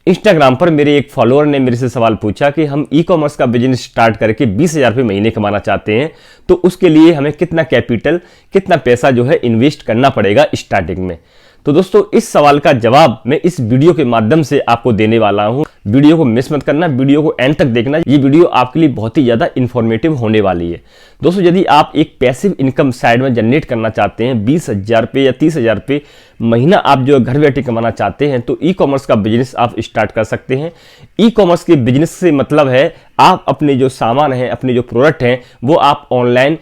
Instagram पर मेरे एक फॉलोअर ने मेरे से सवाल पूछा कि हम ई कॉमर्स का बिजनेस स्टार्ट करके 20,000 रुपये महीने कमाना चाहते हैं, तो उसके लिए हमें कितना कैपिटल, कितना पैसा जो है इन्वेस्ट करना पड़ेगा स्टार्टिंग में। तो दोस्तों, इस सवाल का जवाब मैं इस वीडियो के माध्यम से आपको देने वाला हूं। वीडियो को मिस मत करना, वीडियो को एंड तक देखना। ये वीडियो आपके लिए बहुत ही ज़्यादा इन्फॉर्मेटिव होने वाली है। दोस्तों, यदि आप एक पैसिव इनकम साइड में जनरेट करना चाहते हैं, 20,000 रुपये या 30,000 रुपये महीना आप जो घर बैठे कमाना चाहते हैं, तो ई कॉमर्स का बिजनेस आप स्टार्ट कर सकते हैं। ई कॉमर्स के बिजनेस से मतलब है आप अपने जो सामान हैं, अपने जो प्रोडक्ट हैं, वो आप ऑनलाइन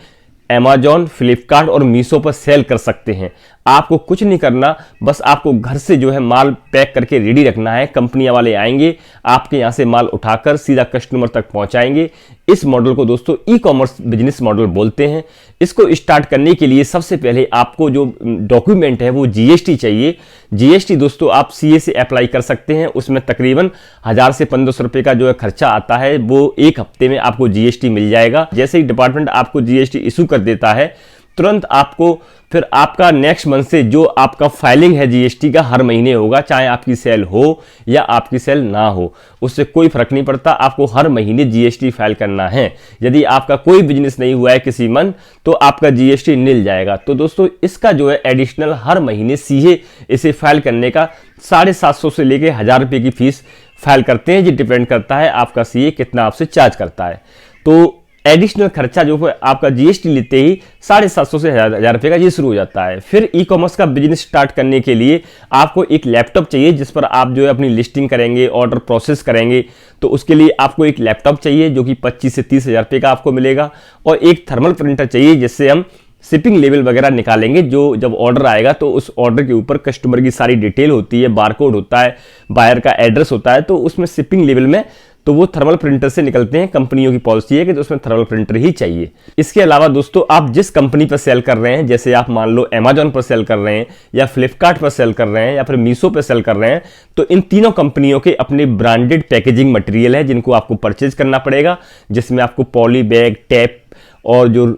Amazon, फ्लिपकार्ट और मीशो पर सेल कर सकते हैं। आपको कुछ नहीं करना, बस आपको घर से जो है माल पैक करके रेडी रखना है। कंपनियां वाले आएंगे, आपके यहाँ से माल उठाकर सीधा कस्टमर तक पहुंचाएंगे। इस मॉडल को दोस्तों ई कॉमर्स बिजनेस मॉडल बोलते हैं। इसको स्टार्ट करने के लिए सबसे पहले आपको जो डॉक्यूमेंट है वो जीएसटी चाहिए। जीएसटी दोस्तों आप सीए से अप्लाई कर सकते हैं। उसमें तकरीबन 1000 से 1500 रुपये का जो है खर्चा आता है, वो एक हफ्ते में आपको जीएसटी मिल जाएगा। जैसे ही डिपार्टमेंट आपको जीएसटी इशू कर देता है, तुरंत आपको फिर आपका नेक्स्ट मंथ से जो आपका फाइलिंग है जीएसटी का हर महीने होगा, चाहे आपकी सेल हो या आपकी सेल ना हो, उससे कोई फर्क नहीं पड़ता। आपको हर महीने जीएसटी फाइल करना है। यदि आपका कोई बिजनेस नहीं हुआ है किसी मंथ, तो आपका जीएसटी मिल जाएगा। तो दोस्तों, इसका जो है एडिशनल हर महीने सीए इसे फाइल करने का 750 से लेके 1000 रुपये की फीस फाइल करते हैं। ये डिपेंड करता है आपका सीए कितना आपसे चार्ज करता है। तो एडिशनल खर्चा जो है आपका जीएसटी लेते ही 750 से 1000 रुपये का ये शुरू हो जाता है। फिर ई कॉमर्स का बिजनेस स्टार्ट करने के लिए आपको एक लैपटॉप चाहिए, जिस पर आप जो है अपनी लिस्टिंग करेंगे, ऑर्डर प्रोसेस करेंगे। तो उसके लिए आपको एक लैपटॉप चाहिए जो कि 25 से 30,000 रुपये का आपको मिलेगा, और एक थर्मल प्रिंटर चाहिए जिससे हम शिपिंग लेवल वगैरह निकालेंगे। जो जब ऑर्डर आएगा तो उस ऑर्डर के ऊपर कस्टमर की सारी डिटेल होती है, बारकोड होता है, बायर का एड्रेस होता है, तो उसमें शिपिंग लेवल में तो वो थर्मल प्रिंटर से निकलते हैं। कंपनियों की पॉलिसी है कि तो उसमें थर्मल प्रिंटर ही चाहिए। इसके अलावा दोस्तों, आप जिस कंपनी पर सेल कर रहे हैं, जैसे आप मान लो Amazon पर सेल कर रहे हैं, या फ्लिपकार्ट पर सेल कर रहे हैं, या फिर मीशो पर सेल कर रहे हैं, तो इन तीनों कंपनियों के अपने ब्रांडेड पैकेजिंग मटेरियल है जिनको आपको परचेज करना पड़ेगा, जिसमें आपको पॉली बैग, टेप और जो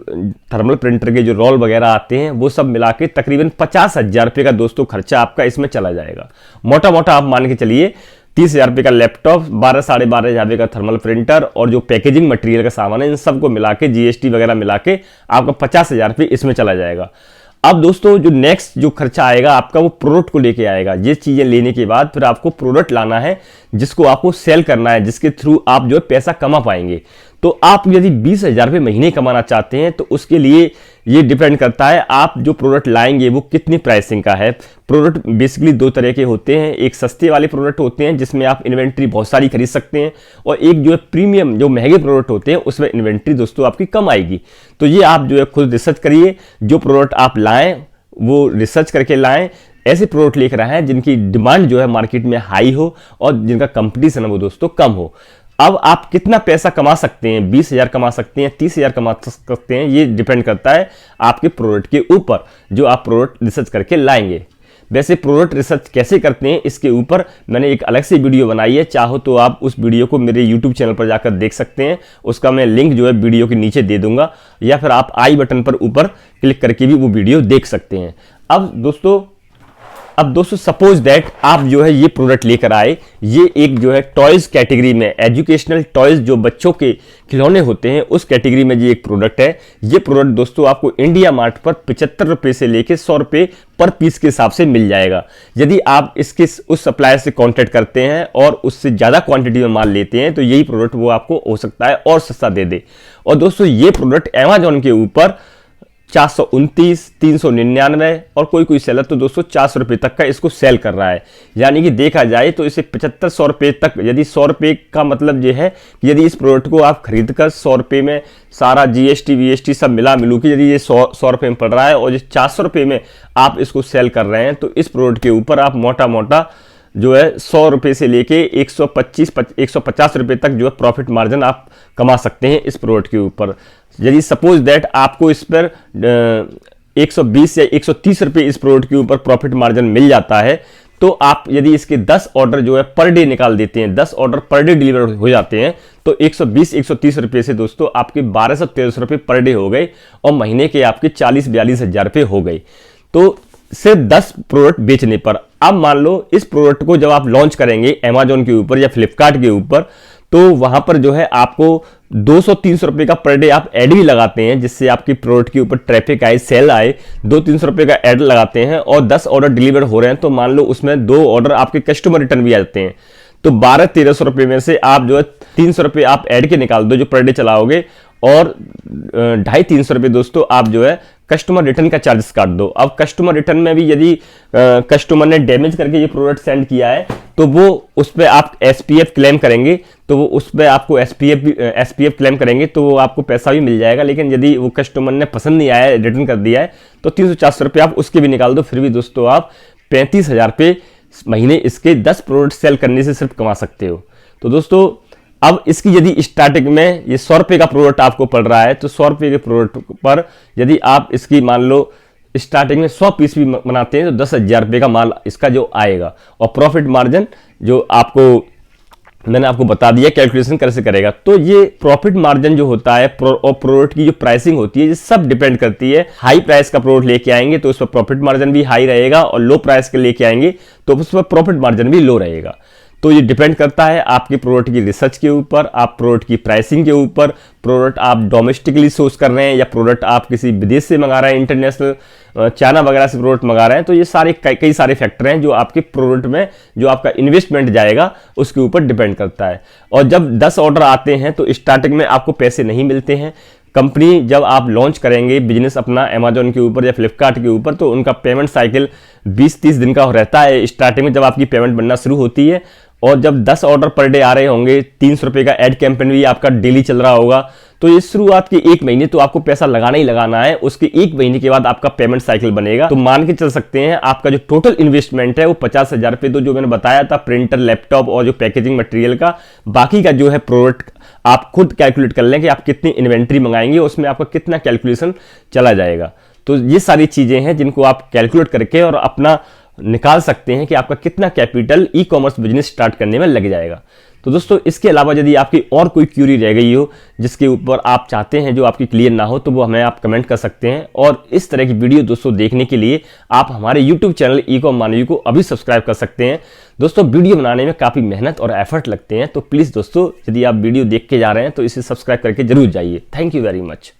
थर्मल प्रिंटर के जो रोल वगैरह आते हैं, वो सब मिला के तकरीबन 50,000 रुपये का दोस्तों खर्चा आपका इसमें चला जाएगा। मोटा मोटा आप मान के चलिए 30,000 रुपये का लैपटॉप, 12 साढ़े 12,000 रुपये का थर्मल प्रिंटर और जो पैकेजिंग मटेरियल का सामान है, इन सबको मिला के जीएसटी वगैरह मिला के आपका 50,000 रुपये इसमें चला जाएगा। अब दोस्तों, जो नेक्स्ट जो खर्चा आएगा आपका, वो प्रोडक्ट को लेके आएगा। ये चीजें लेने के बाद फिर आपको प्रोडक्ट लाना है जिसको आपको सेल करना है, जिसके थ्रू आप जो है पैसा कमा पाएंगे। तो आप यदि 20,000 रुपये महीने कमाना चाहते हैं, तो उसके लिए ये डिपेंड करता है आप जो प्रोडक्ट लाएंगे वो कितनी प्राइसिंग का है। प्रोडक्ट बेसिकली दो तरह के होते हैं। एक सस्ते वाले प्रोडक्ट होते हैं जिसमें आप इन्वेंट्री बहुत सारी खरीद सकते हैं, और एक जो है प्रीमियम, जो महंगे प्रोडक्ट होते हैं, उसमें इन्वेंट्री दोस्तों आपकी कम आएगी। तो ये आप जो है खुद रिसर्च करिए। जो प्रोडक्ट आप लाएं वो रिसर्च करके लाएं। ऐसे प्रोडक्ट लेकर आए हैं जिनकी डिमांड जो है मार्केट में हाई हो और जिनका कंपटीशन है वो दोस्तों कम हो। अब आप कितना पैसा कमा सकते हैं, 20,000 कमा सकते हैं, 30,000 कमा सकते हैं, ये डिपेंड करता है आपके प्रोडक्ट के ऊपर, जो आप प्रोडक्ट रिसर्च करके लाएंगे। वैसे प्रोडक्ट रिसर्च कैसे करते हैं, इसके ऊपर मैंने एक अलग से वीडियो बनाई है। चाहो तो आप उस वीडियो को मेरे YouTube चैनल पर जाकर देख सकते हैं। उसका मैं लिंक जो है वीडियो के नीचे दे दूंगा, या फिर आप आई बटन पर ऊपर क्लिक करके भी वो वीडियो देख सकते हैं। अब दोस्तों सपोज दैट आप जो है ये प्रोडक्ट लेकर आए। ये एक जो है टॉयज कैटेगरी में, एजुकेशनल टॉयज जो बच्चों के खिलौने होते हैं, उस कैटेगरी में ये एक प्रोडक्ट है। ये प्रोडक्ट दोस्तों आपको इंडिया मार्ट पर 75 रुपये से लेकर 100 रुपये पर पीस के हिसाब से मिल जाएगा। यदि आप इसके उस सप्लायर से कॉन्टेक्ट करते हैं और उससे ज़्यादा क्वांटिटी में माल लेते हैं, तो यही प्रोडक्ट वो आपको हो सकता है और सस्ता दे दे। और दोस्तों, ये प्रोडक्ट Amazon के ऊपर 429, 399 और कोई सेलर तो दोस्तों 400 रुपये तक का इसको सेल कर रहा है। यानी कि देखा जाए तो इसे 75-100 रुपये तक, यदि 100 रुपये का मतलब ये है कि यदि इस प्रोडक्ट को आप खरीद कर 100 रुपये में सारा जीएसटी वीएसटी सब मिला मिलू के यदि ये 100 रुपये में पड़ रहा है और ये 400 रुपये में आप इसको सेल कर रहे हैं, तो इस प्रोडक्ट के ऊपर आप मोटा मोटा जो है 100 रुपये से लेके 150 रुपये तक जो है प्रॉफिट मार्जिन आप कमा सकते हैं इस प्रोडक्ट के ऊपर। यदि सपोज दैट आपको इस पर 120 या 130 रुपये इस प्रोडक्ट के ऊपर प्रॉफिट मार्जिन मिल जाता है, तो आप यदि इसके 10 ऑर्डर जो है पर डे निकाल देते हैं, 10 ऑर्डर पर डे डिलीवर हो जाते हैं, तो 120-130 रुपये से दोस्तों आपके 1200-1300 रुपये पर डे हो गए और महीने के आपके 40-42 हज़ार रुपये हो गए। तो सिर्फ 10 प्रोडक्ट बेचने पर। अब मान लो इस प्रोडक्ट को जब आप लॉन्च करेंगे अमेजोन के ऊपर या फ्लिपकार्ट के ऊपर, तो वहां पर जो है आपको 200-300 रुपए का पर डे आप ऐड भी लगाते हैं, जिससे आपकी प्रोडक्ट के ऊपर ट्रैफिक आए, सेल आए, 200-300 रुपए का ऐड लगाते हैं और 10 ऑर्डर डिलीवर हो रहे हैं, तो मान लो उसमें 2 ऑर्डर आपके कस्टमर रिटर्न भी आ जाते हैं। तो 1200-1300 रुपए में से आप जो है 300 रुपए आप ऐड के निकाल दो जो पर डे चलाओगे, और 250-300 रुपए दोस्तों आप जो है कस्टमर रिटर्न का चार्जेस काट दो। अब कस्टमर रिटर्न में भी यदि कस्टमर ने डैमेज करके ये प्रोडक्ट सेंड किया है तो वो उस पर आप SPF क्लेम करेंगे, तो वो उस पर आपको SPF क्लेम करेंगे तो वो आपको पैसा भी मिल जाएगा। लेकिन यदि वो कस्टमर ने पसंद नहीं आया, रिटर्न कर दिया है, तो 300-400 रुपये आप उसके भी निकाल दो, फिर भी दोस्तों आप 35,000 रुपये महीने इसके 10 प्रोडक्ट सेल करने से सिर्फ कमा सकते हो। तो दोस्तों अब इसकी यदि स्टार्टिंग में ये 100 रुपये का प्रोडक्ट आपको पड़ रहा है, तो 100 रुपये के प्रोडक्ट पर यदि आप इसकी मान लो स्टार्टिंग में 100 पीस भी बनाते हैं तो 10,000 रुपये का माल इसका जो आएगा। और प्रॉफिट मार्जिन जो आपको मैंने आपको बता दिया कैलकुलेशन कैसे करेगा। तो ये प्रॉफिट मार्जिन जो होता है और प्रोडक्ट की जो प्राइसिंग होती है, ये सब डिपेंड करती है। हाई प्राइस का प्रोडक्ट लेके आएंगे तो उस पर प्रॉफिट मार्जिन भी हाई रहेगा, और लो प्राइस के लेके आएंगे तो उस पर प्रॉफिट मार्जिन भी लो रहेगा। तो ये डिपेंड करता है आपके प्रोडक्ट की रिसर्च के ऊपर, आप प्रोडक्ट की प्राइसिंग के ऊपर, प्रोडक्ट आप डोमेस्टिकली सोर्स कर रहे हैं या प्रोडक्ट आप किसी विदेश से मंगा रहे हैं, इंटरनेशनल चाइना वगैरह से प्रोडक्ट मंगा रहे हैं। तो ये सारे कई सारे फैक्टर हैं जो आपके प्रोडक्ट में जो आपका इन्वेस्टमेंट जाएगा उसके ऊपर डिपेंड करता है। और जब 10 ऑर्डर आते हैं तो स्टार्टिंग में आपको पैसे नहीं मिलते हैं। कंपनी जब आप लॉन्च करेंगे बिजनेस अपना अमेजोन के ऊपर या फ्लिपकार्ट के ऊपर, तो उनका पेमेंट साइकिल 20-30 दिन का रहता है। स्टार्टिंग में जब आपकी पेमेंट बनना शुरू होती है, और जब 10 ऑर्डर पर डे आ रहे होंगे, 300 रुपये का एड कैंपेन भी आपका डेली चल रहा होगा, तो ये शुरुआत के 1 महीने तो आपको पैसा लगाना ही लगाना है। उसके 1 महीने के बाद आपका पेमेंट साइकिल बनेगा। तो मान के चल सकते हैं आपका जो टोटल इन्वेस्टमेंट है वो 50,000 रुपये, तो जो मैंने बताया था प्रिंटर, लैपटॉप और जो पैकेजिंग मटेरियल का, बाकी का जो है प्रोडक्ट आप खुद कैलकुलेट कर लें कि आप कितनी इन्वेंट्री मंगाएंगे, उसमें आपका कितना कैलकुलेशन चला जाएगा। तो ये सारी चीजें हैं जिनको आप कैलकुलेट करके और अपना निकाल सकते हैं कि आपका कितना capital e commerce business start करने में लग जाएगा। तो दोस्तों इसके अलावा यदि आपकी और कोई क्यूरी रह गई हो जिसके ऊपर आप चाहते हैं जो आपकी क्लियर ना हो, तो वो हमें आप कमेंट कर सकते हैं। और इस तरह की वीडियो दोस्तों देखने के लिए आप हमारे यूट्यूब चैनल ई-कॉम मानवी को अभी सब्सक्राइब कर सकते हैं। दोस्तों वीडियो बनाने में काफ़ी मेहनत और एफर्ट लगते हैं, तो प्लीज़ दोस्तों यदि आप वीडियो देख के जा रहे हैं तो इसे सब्सक्राइब करके जरूर जाइए। Thank you very much.